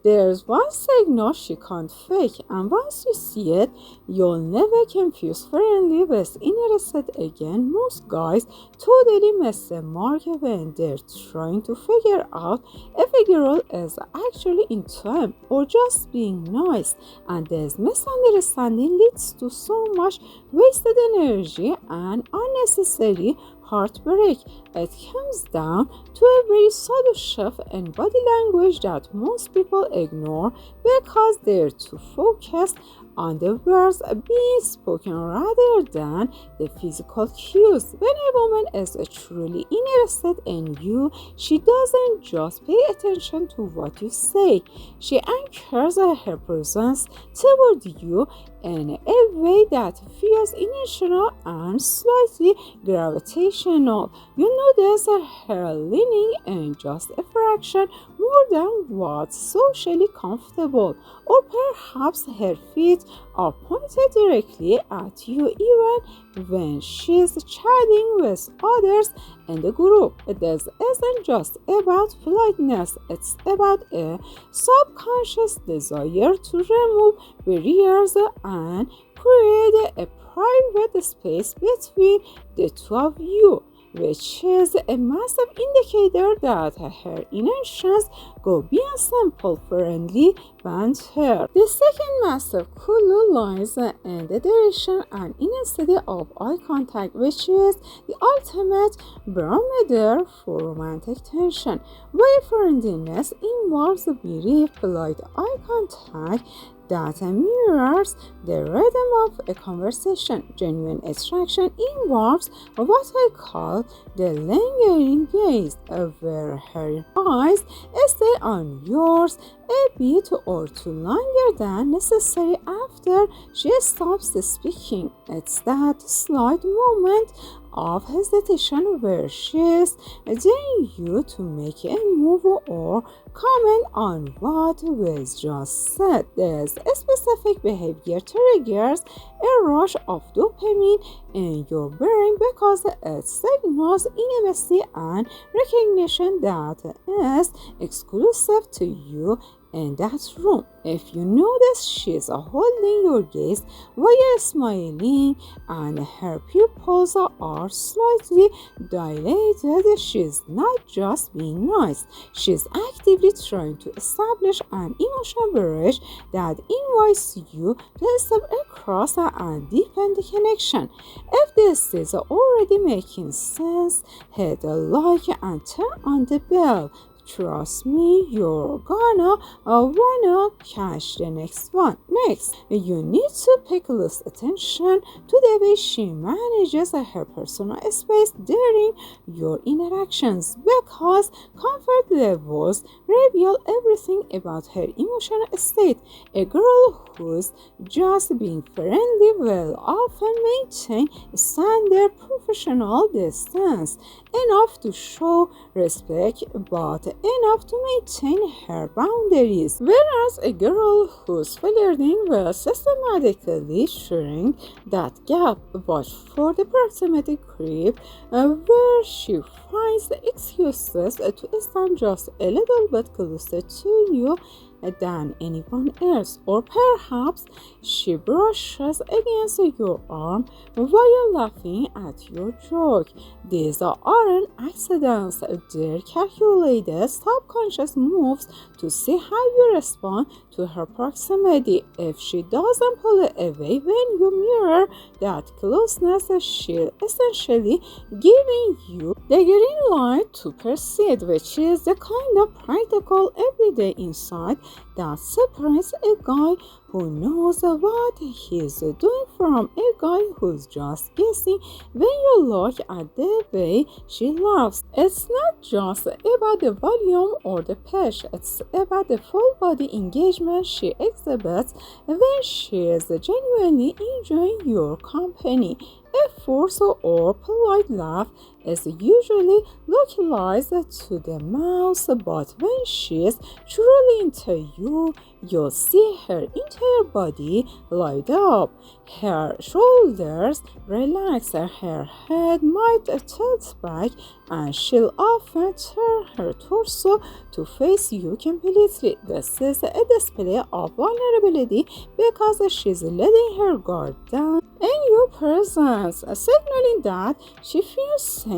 There's one signal she can't fake, and once you see it, you'll never confuse friendly with interested again. Most guys totally miss the mark when they're trying to figure out if a girl is actually into them or just being nice, and this misunderstanding leads to so much wasted energy and unnecessary heartbreak. It comes down to a very subtle shift in body language that most people ignore because they're too focused on the words being spoken rather than the physical cues. When a woman is truly interested in you, she doesn't just pay attention to what you say. She anchors her presence toward you in a way that feels intentional and slightly gravitational. You notice her leaning in just a fraction more than what's socially comfortable, or perhaps her feet are pointed directly at you even when she's chatting with others in the group. This isn't just about politeness, it's about a subconscious desire to remove barriers and create a private space between the two of you, which is a massive indicator that her intentions go beyond simple friendly banter. The second massive clue lies in the direction and intensity of eye contact, which is the ultimate barometer for romantic tension. While friendliness involves brief, polite eye contact that mirrors the rhythm of a conversation, genuine attraction involves what I call the lingering gaze, where her eyes stay on yours a bit or two longer than necessary after she stops speaking. It's that slight moment of hesitation where she's daring you to make a move or comment on what was just said. This specific behavior triggers a rush of dopamine in your brain because it signals intimacy and recognition that is exclusive to you in that room. If you notice she's holding your gaze while smiling and her pupils are slightly dilated, she's not just being nice. She's actively trying to establish an emotional bridge that invites you to step across and deepen the connection. If this is already making sense, hit the like and turn on the bell. Trust me, you're gonna wanna catch the next one. Next, you need to pay close attention to the way she manages her personal space during your interactions, because comfort levels reveal everything about her emotional state. A girl who's just being friendly will often maintain a standard professional distance, enough to show respect but enough to maintain her boundaries, whereas a girl who's flirting will systematically shrink that gap. Watch for the proximity creep, where she finds the excuses to stand just a little bit closer to you than anyone else, or perhaps she brushes against your arm while laughing at your joke. These aren't accidents, they're calculated subconscious moves to see how you respond to her proximity. If she doesn't pull away when you mirror that closeness, she'll essentially giving you the green light to proceed, which is the kind of practical everyday insight that separates a guy who knows what he's doing from a guy who's just guessing when you look at the way she laughs. It's not just about the volume or the pitch, it's about the full body engagement she exhibits when she is genuinely enjoying your company. A forced or polite laugh is usually localized to the mouth, but when she's truly into you, you'll see her entire body light up. Her shoulders relax, her head might tilt back, and she'll often turn her torso to face you completely. This is a display of vulnerability because she's letting her guard down in your presence, signaling that she feels safe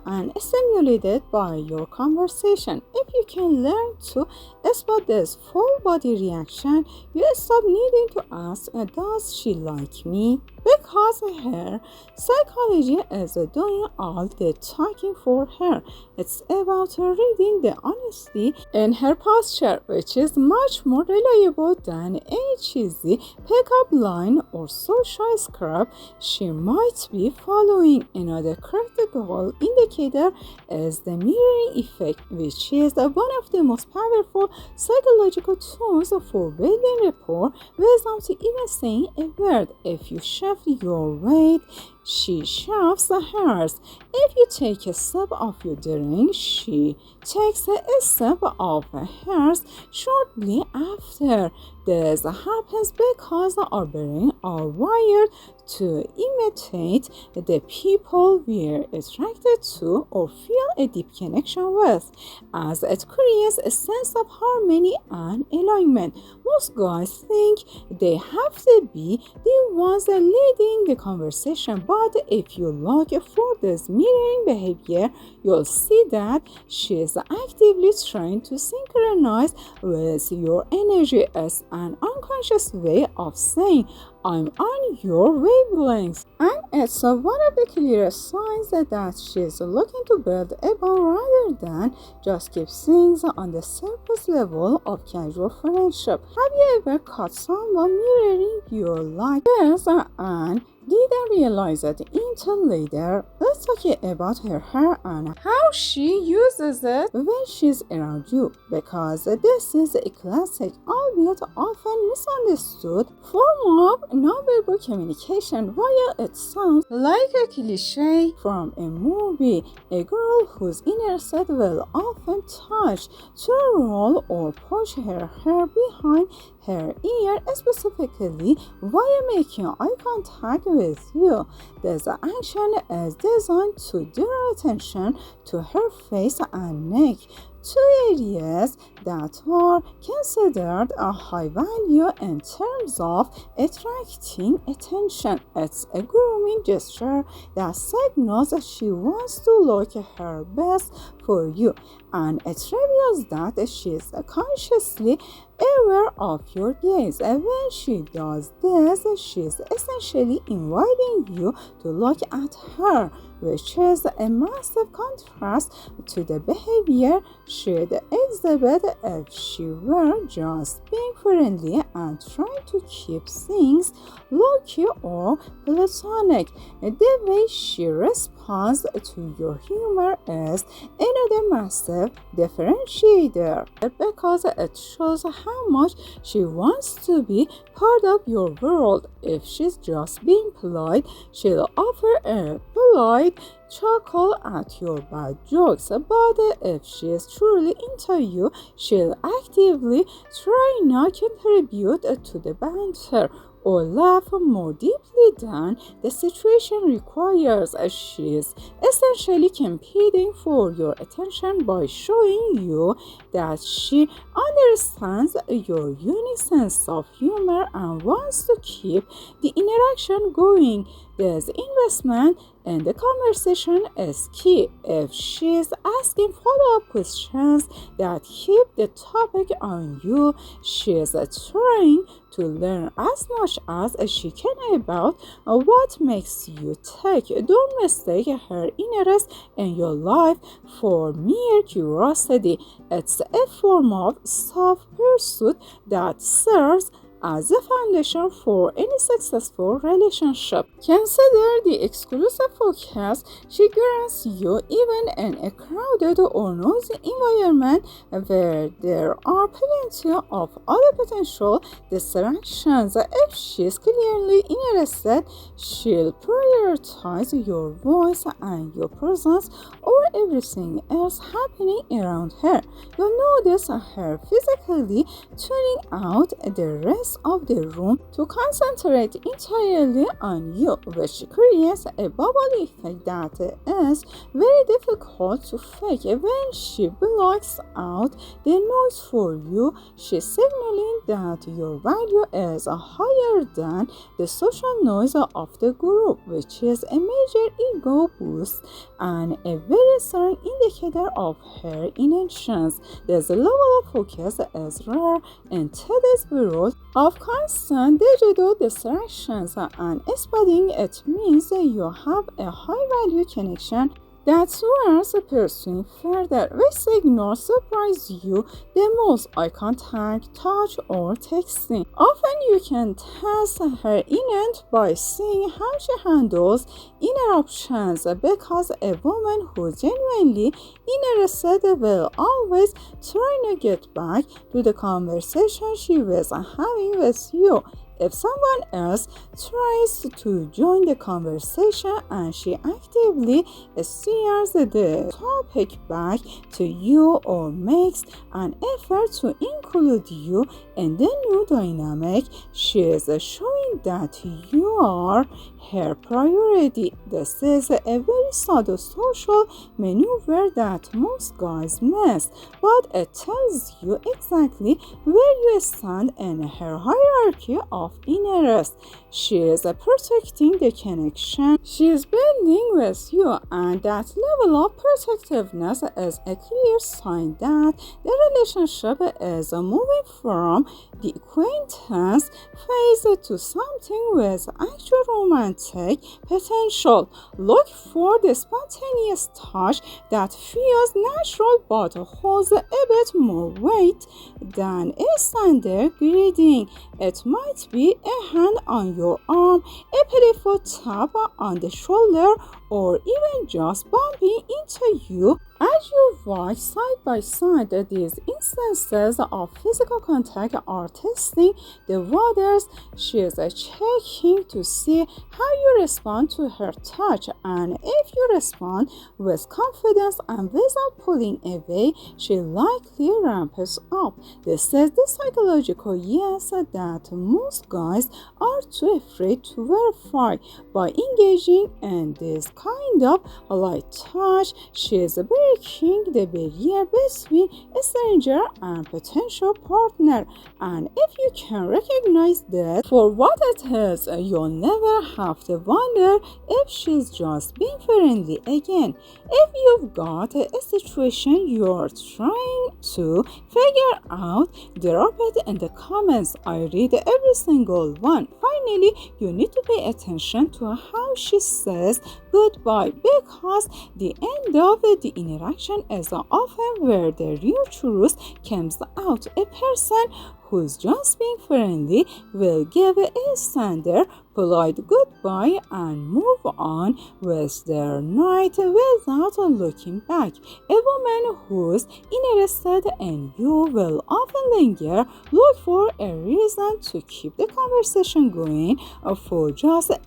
and stimulated by your conversation. If you can learn to spot this full body reaction, you stop needing to ask, does she like me? Because her psychology is doing all the talking for her. It's about reading the honesty in her posture, which is much more reliable than any cheesy pickup line or social script she might be following. Another critical indicator is the mirroring effect, which is one of the most powerful psychological tools for building rapport without even saying a word. If you shift your weight, she shifts hers. If you take a sip of your drink, she takes a sip of hers shortly after. This happens because our brains are wired to imitate the people we're attracted to or feel a deep connection with, as it creates a sense of harmony and alignment. Most guys think they have to be the ones leading the conversation, but if you look for this mirroring behavior, you'll see that she's actively trying to synchronize with your energy as an unconscious way of saying, I'm on your wavelength. And it's one of the clearest signs that she's looking to build a bond rather than just keep things on the surface level of casual friendship. Have you ever caught someone mirroring you like this and didn't realize it until later? Let's talk about her hair and how she uses it when she's around you, because this is a classic, albeit often misunderstood, form of nonverbal communication. While it sounds like a cliche from a movie, a girl who's interested will often touch, twirl, or push her hair behind her ear, specifically while making eye contact with you. This action is designed to draw attention to her face and neck, two areas that are considered a high value in terms of attracting attention. It's a grooming gesture that signals that she wants to look her best for you, and it reveals that she's consciously aware of your gaze. And when she does this, she's essentially inviting you to look at her, which is a massive contrast to the behavior she'd exhibit if she were just being friendly and trying to keep things low-key or platonic. The way she responds to your humor is another massive differentiator, because it shows how much she wants to be part of your world. If she's just being polite, she'll offer a polite chuckle at your bad jokes, but if she is truly into you, she'll actively try not to contribute to the banter or laugh more deeply than the situation requires. She is essentially competing for your attention by showing you that she understands your unique sense of humor and wants to keep the interaction going. This investment in the conversation is key. If she's asking follow-up questions that keep the topic on you, she's trying to learn as much as she can about what makes you tick. Don't mistake her interest in your life for mere curiosity. It's a form of self-pursuit that serves as the foundation for any successful relationship. Consider the exclusive focus she grants you even in a crowded or noisy environment where there are plenty of other potential distractions. If she's clearly interested, she'll prioritize your voice and your presence over everything else happening around her. You'll notice her physically tuning out the rest of the room to concentrate entirely on you, which creates a bubble effect that is very difficult to fake. When she blocks out the noise for you, she's signaling that your value is higher than the social noise of the group, which is a major ego boost and a very strong indicator of her intentions. This level of focus is rare in today's world of constant digital distractions, and spotting it means you have a high value connection that's worth pursuing further. Which signals surprise you the most? Eye contact, touch, or texting? Often you can test her intent by seeing how she handles interruptions, because a woman who's genuinely interested will always try to get back to the conversation she was having with you. If someone else tries to join the conversation and she actively steers the topic back to you or makes an effort to include you in the new dynamic, she is showing that you are her priority. This is a very subtle social maneuver that most guys miss, but it tells you exactly where you stand in her hierarchy of interest. She is protecting the connection she is building with you, and that level of protectiveness is a clear sign that the relationship is moving from the acquaintance phase to something with actual romantic potential. Look for the spontaneous touch that feels natural but holds a bit more weight than a standard greeting. It might be a hand on your arm, a playful tap on the shoulder, or even just bumping into you as you walk side by side. These instances of physical contact are testing the waters. She is checking to see how you respond to her touch, and if you respond with confidence and without pulling away, she likely ramps up. This is the psychological yes that most guys are too afraid to verify. By engaging in this kind of light touch, she is breaking the barrier between a stranger and potential partner. And if you can recognize that for what it is, you'll never have to wonder if she's just being friendly again. If you've got a situation you're trying to figure out, drop it in the comments. I read every single one. Finally, you need to pay attention to how she says goodbye, because the end of the interaction is often where the real truth comes out. A person who's just being friendly will give a standard, polite goodbye and move on with their night without looking back. A woman who's interested in you will often linger, look for a reason to keep the conversation going for just a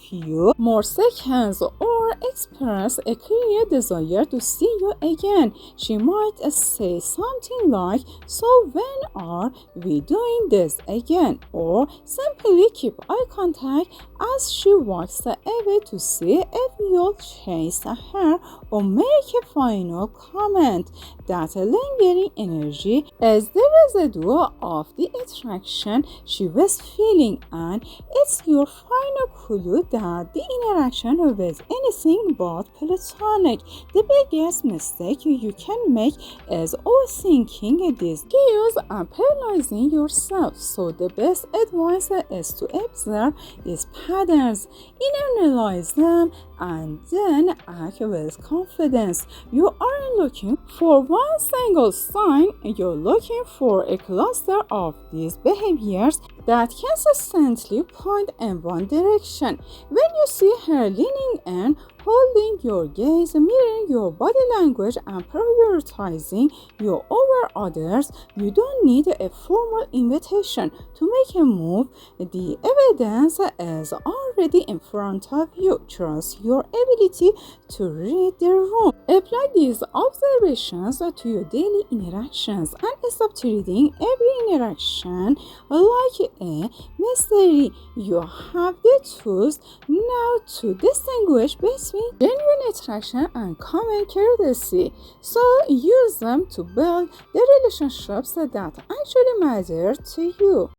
few more seconds, or express a clear desire to see you again. She might say something like, "So when are we doing this again?" or simply keep eye contact as she walks away to see if you'll chase her or make a final comment. That lingering energy is the residue of the attraction she was feeling, and it's your final clue that the interaction was anything but platonic. The biggest mistake you can make is overthinking these cues and paralyzing yourself. So the best advice is to observe these patterns, internalize them, and then act with confidence. You aren't looking for one single sign, you're looking for a cluster of these behaviors that consistently point in one direction. When you see her leaning in, holding your gaze, mirroring your body language, and prioritizing you over others, you don't need a formal invitation to make a move. The evidence is already in front of you. Trust your ability to read the room. Apply these observations to your daily interactions and stop treating every interaction like a mystery. You have the tools now to distinguish between genuine attraction and common courtesy. So use them to build the relationships that actually matter to you.